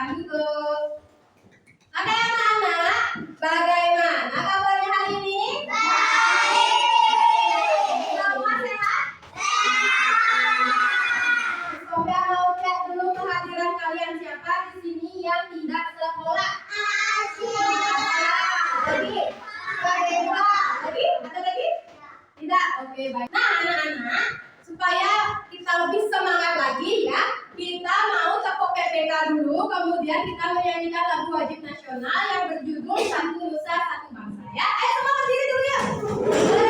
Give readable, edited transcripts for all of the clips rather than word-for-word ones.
silakan duduk. Oke anak-anak, bagaimana kabarnya hari ini? Semua sehat? Coba mau cek dulu kehadiran kalian siapa di sini yang tidak sekolah. Lagi? Ada lagi? Tidak? Oke, baik. Nah anak-anak, supaya kita lebih semangat lagi ya, kita mau tepuk PPK dulu, kemudian kita menyanyikan lagu wajib nasional yang berjudul Satu Nusa Satu Bangsa ya. Ayo semua berdiri dulu ya.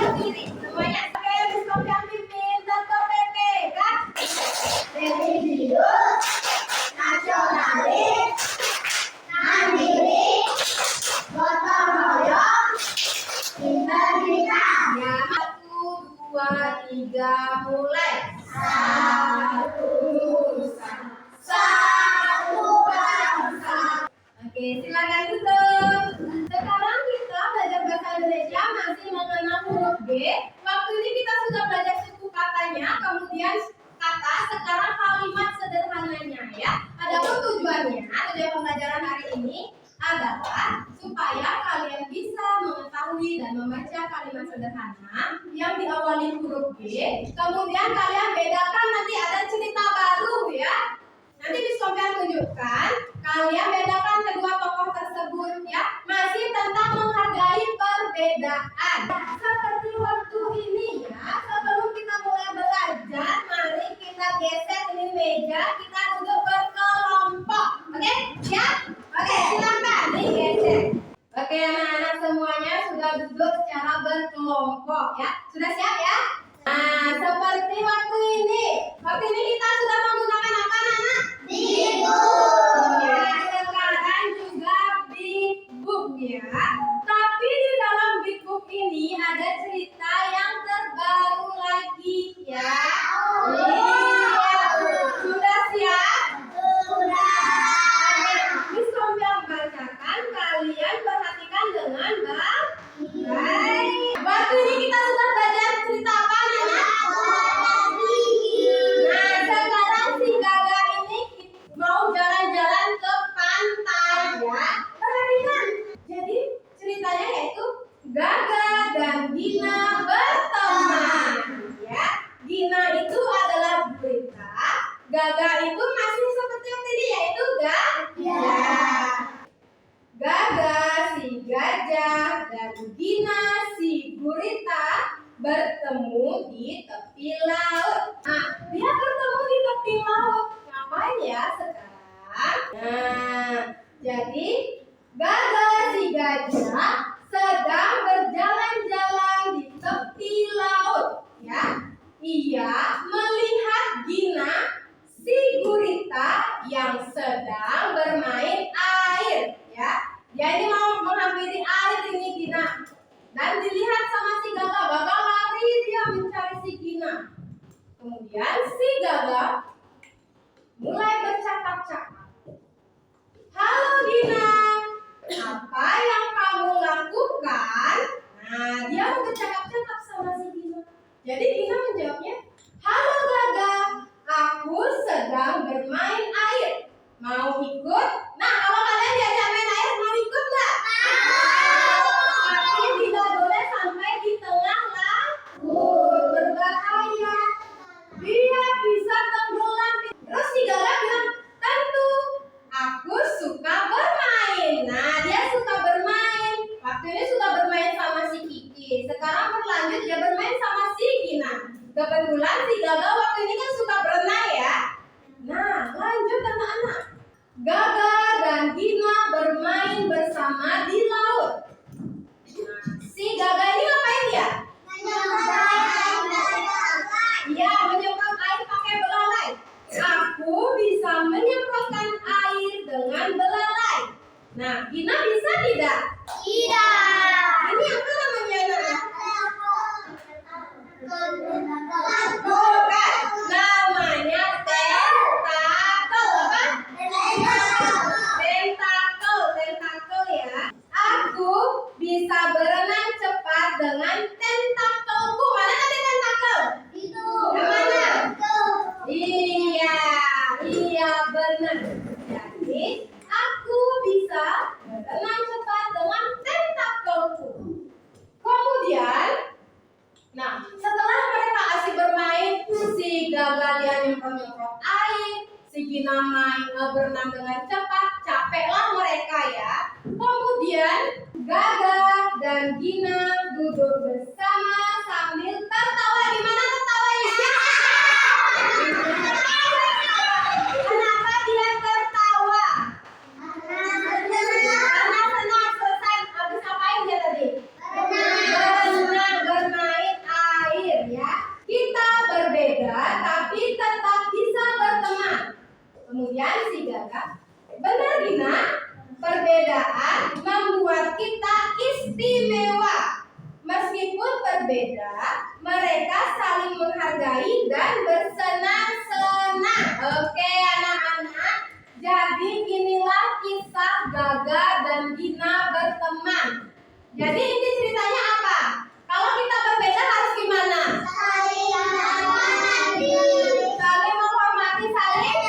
Berdiri semuanya. Oke, Miss yang pimpin tepuk PPK. Religius, nasionalis, mandiri, gotong royong, integritas. Ya, 1, 2, 3, mulai. Satu Nusa, satu bangsa. Oke, silakan duduk. Sekarang kita belajar bahasa Indonesia masih mengenal huruf G. Waktu ini kita sudah belajar suku katanya, kemudian kata, sekarang kalimat sederhananya ya. Adapun tujuan pembelajaran hari ini adalah supaya kalian bisa mengetahui dan membaca kalimat sederhana yang diawali huruf G. Kemudian kalian bedakan, nanti ada cerita baru ya. Nanti Miss Kompian tunjukkan, kalian bedakan kedua tokoh tersebut ya. Masih tentang menghargai perbedaan. Seperti waktu ini ya, sebelum kita mulai belajar, mari kita geser ini meja, kita duduk berkelompok. Oke? Ya? Oke, silakan digeser. Oke, anak-anak semuanya sudah duduk secara berkelompok ya. Sudah siap ya? Nah, seperti waktu ini. Waktu ini kita sudah menggunakan apa, anak? Big Book. Ya, sekarang juga Big Book ya. Tapi di dalam Big Book ini ada cerita yang terbaru lagi ya. Iya. Sudah siap? Sudah. Miss Kompian bacakan, kalian perhatikan dengan baik. Waktu ini kita sudah belajar cerita apa, anak? Nah, sekarang si Gaga ini mau jalan-jalan ke pantai ya. Perhatikan. Jadi ceritanya yaitu Gaga dan Gina berteman ya. Gina itu adalah gurita, Gaga itu masih seperti yang tadi yaitu gajah. Gaga si gajah dan Gina si gurita bertemu di tepi laut. Nah, dia bertemu di tepi laut. Ngapain ya sekarang? Nah, jadi Gaga si gajah sedang berjalan-jalan di tepi laut ya. Ia melihat Gina si gurita yang sedang bermain air ya. Dia ini mau menghampiri air ini Gina. Dan dilihat sama si Gaga, Gaga lari dia mencari si Gina. Kemudian si Gaga mulai bercakap-cakap. Halo Gina, apa yang kamu lakukan? Nah, dia mau bercakap-cakap sama si Gina. Jadi Gina menjawabnya, halo Gaga, aku sedang bermain air. Mau ikut? Nah, kalau kalian diajak main air, mau ikut nggak? Tapi tidak boleh sampai di tengah laut, berbahaya. Dia bisa tenggelam. Terus si Gaga bilang, tentu, aku suka bermain. Nah, dia suka bermain. Waktu ini sudah bermain sama si Kiki. Sekarang berlanjut dia bermain sama si Gina. Kebetulan si Gaga waktu ini kan suka berenang ya. Nah, lanjut anak-anak. Gaga dan Gina bermain bersama di laut. Nah, si Gaga ini ngapain ya? Iya, menyemprot air pakai belalai. Aku bisa menyemprotkan air dengan belalai. Nah, Gina bisa tidak? Tidak. Ini apa namanya anak? Bukan, namanya tentakel. Apa? Tentakel ya. Aku bisa berenang cepat dengan tentakelku. Mana tadi tentakel? Itu. Yang mana? Itu. Iya benar. Jadi menyemprot air, si Gina berenang dengan cepat, capeklah mereka ya. Kemudian Gaga dan Gina duduk bersama sambil tertawa. Gimana tertawanya? Kenapa dia tertawa? Karena senang. Selesai habis ngapain dia tadi? Berenang, bermain air ya. Kita berbeda tapi tetap bisa berteman. Kemudian si Gaga, benar Gina, perbedaan membuat kita istimewa. Meskipun berbeda, mereka saling menghargai dan bersenang-senang. Oke anak-anak, jadi inilah kisah Gaga dan Gina berteman. Jadi ini ceritanya apa? Kalau kita berbeda harus gimana? Saling menghormati, saling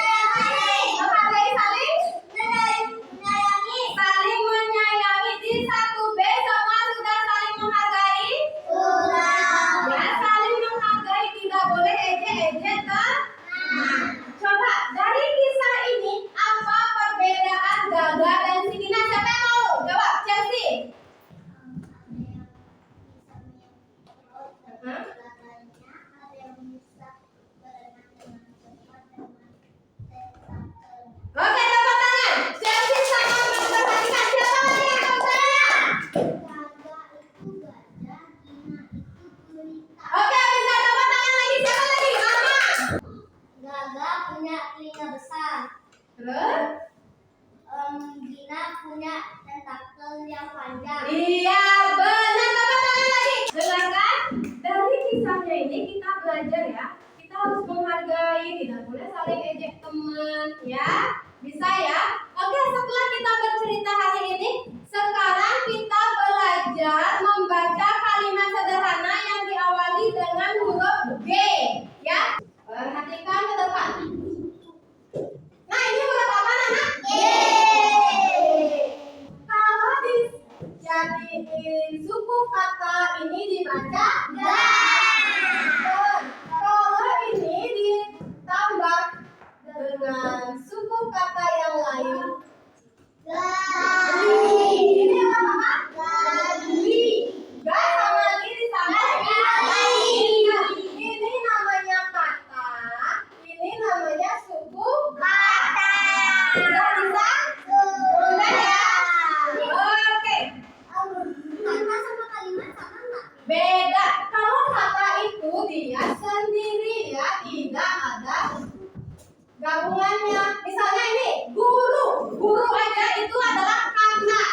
menghargai, saling menyayangi. Di 1B semua sudah saling menghargai? Ya, saling menghargai, tidak boleh ejek-ejek kan? Coba dari kisah ini apa perbedaan Gaga dan si Gina? Siapa yang mau jawab? Chelsea. Oke, tepuk tangan. Chelsea sangat memperhatikan. Siapa lagi yang tahu saya? Oke, bisa tepuk tangan lagi. Siapa lagi? Mama. Gaga punya telinga besar. Terus? Gina punya tentakel yang panjang. Iya, benar. Tepuk tangan lagi. Dengarkan. Dari kisahnya ini kita belajar ya. Kita harus menghargai, tidak boleh saling ejek teman, ya. Bisa ya? Oke, setelah kita bercerita hari ini, sekarang kita belajar membaca kalimat sederhana yang diawali dengan huruf G, ya. Perhatikan ke depan. Nah, ini huruf apa, anak? G. Kalau dijadiin suku kata ini dibaca ga. Kalau ini ditambah dengan suku kata yang lain, ini apa? Gali. Ga sama li ditambah gali. Ini namanya kata, ini namanya suku kata. Sudah bisa? Sudah ya? Oke. Kata sama kalimat sama nggak? Beda. Kalau kata itu dia sendiri ya, tidak ada gabungannya. Misalnya ini guru, guru aja itu adalah kata,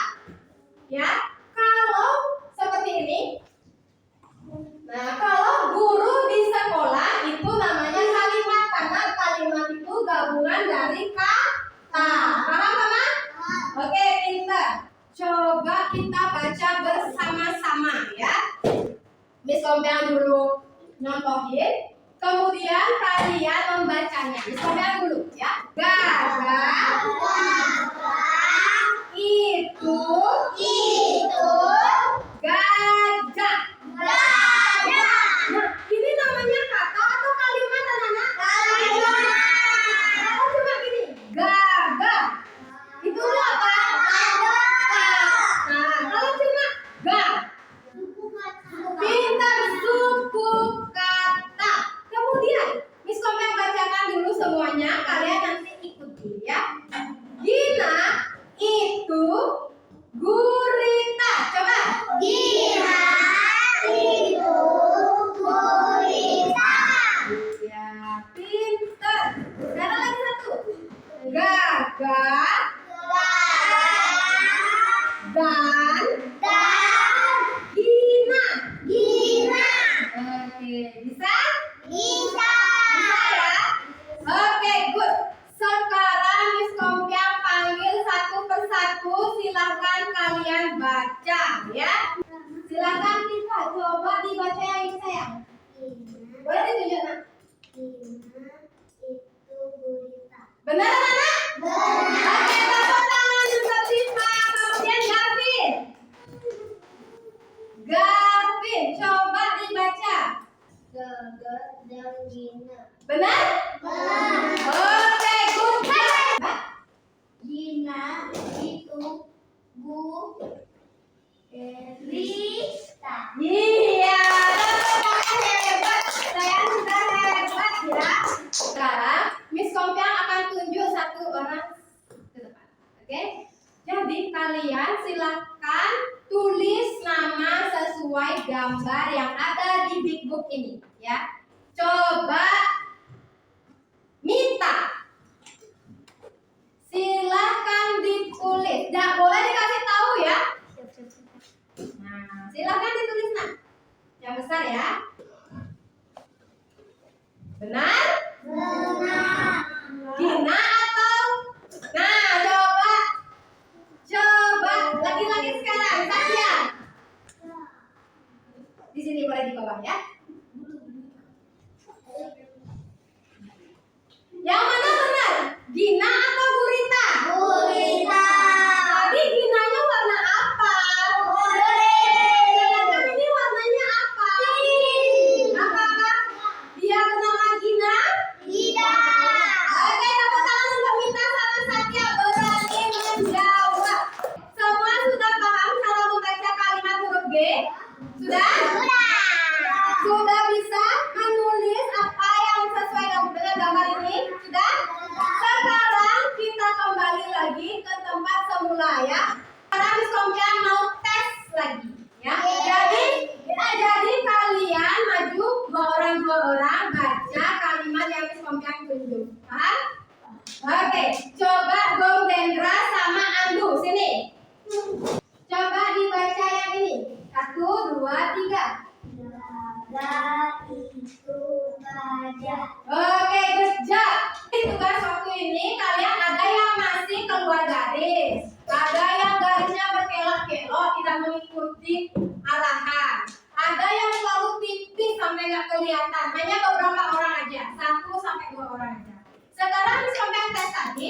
ya. Kalau seperti ini, nah kalau guru di sekolah itu namanya kalimat karena kalimat itu gabungan dari kata. Paham teman? Oke, pintar. Coba kita baca bersama-sama ya. Miss Kompiang dulu nyontohin, kemudian kalian membacanya. Miss Kompiang dulu ya. Gaga itu gajah. Nah, ini namanya kata atau kalimat anak-anak? Kalimat. Kalau cuma gini, gaga. Itu apa? Nah, kalau cuma ga. Pintar, suku kata. Kemudian Miss Kompiang bacakan dulu semuanya. Kalian nanti ikuti ya. Gina itu gurita. Coba. Gina itu gurita. Ya, pintar. Sekarang lagi satu. Gaga dan Gina. Oke, bisa? Bisa. Bisa ya? Oke, good. Sekarang Miss Kompiang panggil satu persatu. Silahkan kalian baca ya. Silahkan kita coba dibaca yang ini sayang. Boleh ditunjuk nak? Gina itu gurita. Benar anak? Oke, tepuk tangan untuk Siva. Kemudian Gavin. Gavin, coba dibaca. Gaga dan Gina. Benar? Benar. kalian silakan tulis nama sesuai gambar yang ada di big book ini, ya. Coba Mita, silakan ditulis. Nggak boleh dikasih tahu ya. Nah, silakan ditulis nak. Yang besar ya. Benar? Benar. Gina atau? Nah, coba lagi-lagi sekarang Satya. Di sini boleh di bawah ya. Yang mana benar? Gina atau Gurita? Gurita. Tadi Ginanya warna apa? Kuning. Sedangkan ini warnanya apa? Pink. Apakah dia bernama Gina? Tidak. Oke, tepuk tangan untuk Mita sama Satya berani menjawab. Semua sudah paham cara membaca kalimat huruf G? Sudah? Sudah bisa menulis apa yang sesuai dengan gambar ini? Sudah? Sekarang kita kembali lagi ke tempat semula ya. Sekarang Miss Kompian mau tes lagi ya. Jadi kalian maju dua orang baca kalimat yang Miss Kompian tunjuk. Paham? Oke, coba Gong Dendra sama Andu sini. Coba dibaca yang ini. 1, 2, 3. Gajah itu gajah. Oke, good job. Tugas waktu ini kalian ada yang masih keluar garis, ada yang garisnya berkelok-kelok tidak mengikuti arahan, ada yang terlalu tipis sampai nggak kelihatan, hanya beberapa orang aja, 1 sampai 2 orang aja. Sekarang Miss Kompian tes tadi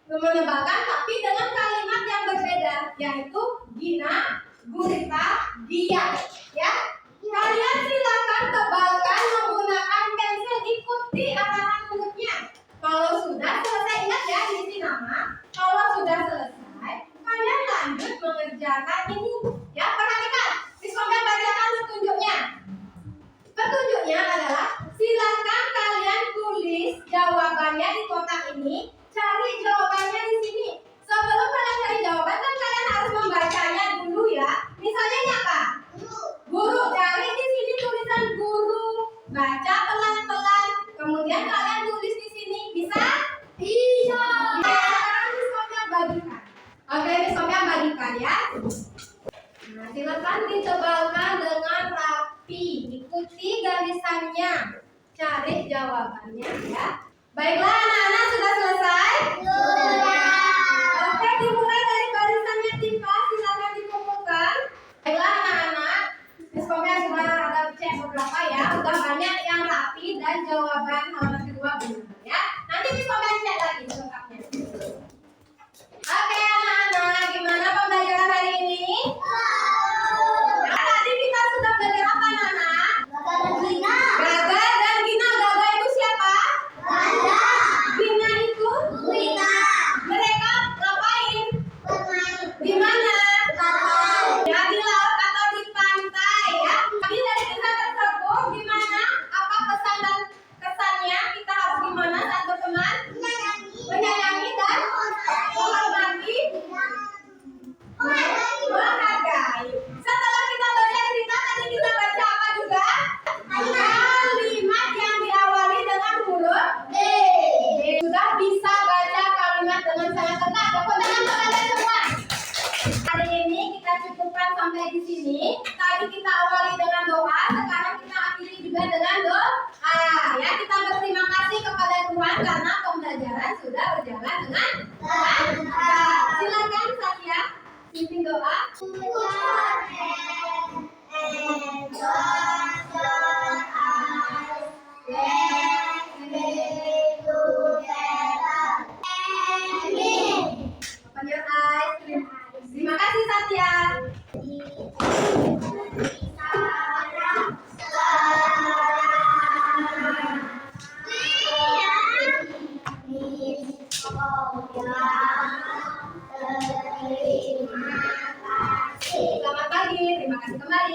menebalkan tapi dengan kalimat yang berbeda, yaitu Gina, Gurita, Dia, ya. Kalian silakan tebalkan menggunakan pensil, ikuti arahan hurufnya. Kalau sudah selesai, ingat ya isi nama. Kalau sudah selesai, kalian lanjut mengerjakan ini. Ya, perhatikan. Miss Kompian bacakan petunjuknya. Petunjuknya adalah silakan kalian tulis jawabannya di kotak ini. Cari jawabannya di sini. Sebelum kalian cari jawaban, kan kalian harus membacanya dulu ya. Misalnya ini apa? Guru, cari di sini tulisan guru. Baca pelan-pelan. Kemudian kalian tulis di sini. Bisa? Bisa. Sekarang Miss Kompian bagikan. Oke, Miss Kompian bagikan ya. Nah, silakan ditebalkan dengan rapi. Ikuti garisannya. Cari jawabannya ya. Baiklah anak-anak, sudah selesai? Sudah. Oke, dimulai dari barisannya Tifa. Silakan dikumpulkan. Baiklah anak-anak, Miss Kompian sudah ada cek beberapa ya. Udah banyak yang rapi dan jawaban halaman kedua benar ya. Nanti Miss Kompian cek lagi lengkapnya. Oke anak-anak, gimana pembelajaran hari ini? Nah, tadi kita sudah belajar apa anak-anak? Gina. Gaga dan Gina. Gaga itu siapa? Gajah. Gina itu? Gurita. Mereka ngapain? Bermain. Di mana? Kapal. Ya, di laut atau di pantai ya. Jadi dari kisah tersebut gimana? Apa pesan dan kesannya? Kita harus gimana saat berteman? Menyayangi dan menghormati, menghargai. Setelah kita baca cerita tadi, kita baca apa juga? Kalimat yang diawali dengan huruf D. Sudah bisa baca kalimat dengan sangat ketat. Tepuk tangan untuk kalian semua. Hari ini kita cukupkan sampai di sini. Tadi kita awali dengan doa, sekarang kita akhiri juga dengan doa. Ya, kita berterima kasih kepada Tuhan karena pembelajaran sudah berjalan dengan lancar. Silakan Satya, pimpin doa. Open your eyes. Terima kasih Satya. Selamat pagi, terima kasih kembali.